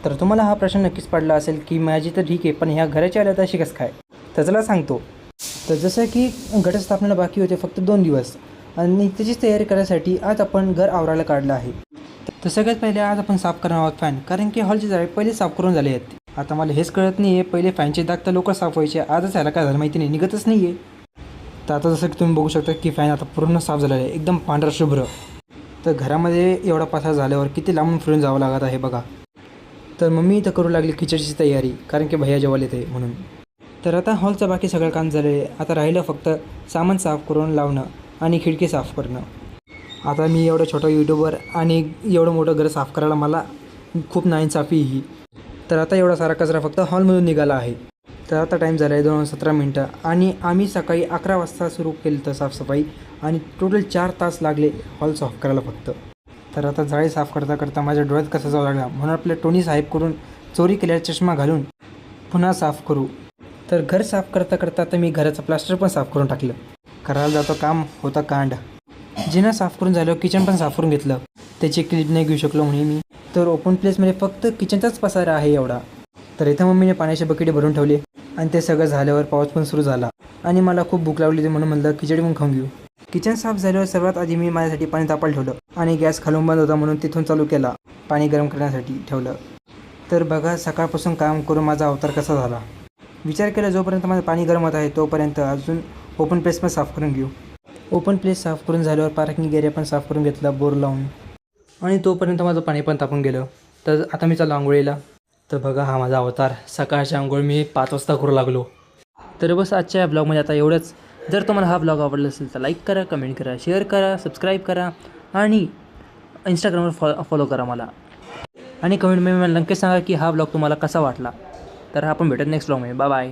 तर तुम्हाला हा प्रश्न नक्कीच पडला असेल की माझी तर ठीक आहे, पण ह्या घराच्या आल्या तर अशी कसं काय? तर चला सांगतो. तर जसं की घटस्थापनेला बाकी होते फक्त 2 दिवस आणि त्याचीच तयारी करायसाठी आज आपण घर आवरायला काढलं आहे. तर सगळ्यात पहिले आज आपण साफ करणार आहोत फॅन, कारण की हॉलचे जाळे पहिले साफ करून झाले आहेत. आता मला हेच कळत नाही आहे, पहिले फॅनचे दाग तर लवकर साफ व्हायचे, आजच ह्याला काय झालं माहिती नाही, निघतच नाही आहे. तर आता जसं की तुम्ही बघू शकता की फॅन आता पूर्ण साफ झालेला आहे, एकदम पांढरा शुभ्र. तर घरामध्ये एवढा पसारा झाल्यावर किती लांबून फिरून जावं लागत आहे बघा. तर मम्मी इथं करू लागली खिचडीची तयारी, कारण की भैया जेवायला येते म्हणून. तर आता हॉलचं बाकी सगळं काम झालं आहे, आता राहिलं फक्त सामान साफ करून लावणं आणि खिडकी साफ करणं. आता मी एवढं छोटं यूट्यूबर आणि एवढं मोठं घर साफ करायला मला खूप नाइंसाफी ही. तर आता एवढा सारा कचरा फक्त हॉलमधून निघाला आहे. तर आता टाईम झाला आहे 2:17 आणि आम्ही सकाळी 11 वाजता सुरू केलं तर साफसफाई आणि टोटल 4 तास लागले हॉल साफ करायला फक्त. तर आता जाळी साफ करता करता माझ्या डोळ्यात कसं जाऊ लागला, म्हणून आपल्या टोनी साहेब करून चोरी केलेला चष्मा घालून पुन्हा साफ करू. तर घर साफ करता करता आता मी घराचं प्लास्टर पण साफ करून टाकलं. करायला जातो काम होता कांड. जिना साफ करून झाल्यावर किचन पण साफ करून घेतलं, त्याची क्लिप नाही घेऊ शकलो म्हणून मी. तर ओपन प्लेसमध्ये फक्त किचनचाच पसारा आहे एवढा. तर इथं मम्मीने पाण्याचे बकेटे भरून ठेवले आणि ते सगळं झाल्यावर पाऊस पण सुरू झाला आणि मला खूप भूक लागली होती, म्हणून म्हणलं खिचडी पण खाऊन घेऊ. किचन साफ झाल्यावर सर्वात आधी मी माझ्यासाठी पाणी तापायला ठेवलं आणि गॅस खालून बंद होता म्हणून तिथून चालू केला, पाणी गरम करण्यासाठी ठेवलं. तर बघा सकाळपासून काम करून माझा अवतार कसा झाला. विचार केला जोपर्यंत माझं पाणी गरम होत आहे तोपर्यंत अजून ओपन प्लेस पण साफ करून घेऊ. ओपन प्लेस साफ करून झाल्यावर पार्किंग एरिया पण साफ करून घेतला बोर लावून आणि तोपर्यंत माझं पाणी पण तापून गेलं. तर आता मी चाललो आंघोळीला. तर बघा हा माझा अवतार, सकाळची आंघोळ मी 5 वाजता करू लागलो. तर बस आजच्या या ब्लॉगमध्ये आता एवढंच. जर तुम्हाला हा ब्लॉग आवडला असेल तर लाईक करा, कमेंट करा, शेअर करा, सबस्क्राईब करा आणि इंस्टाग्रामवर फॉलो करा मला. आणि कमेंटमध्ये मला नक्कीच सांगा की हा ब्लॉग तुम्हाला कसा वाटला. तर आपण भेटत नेक्स्ट ब्लॉगमध्ये. Bye bye.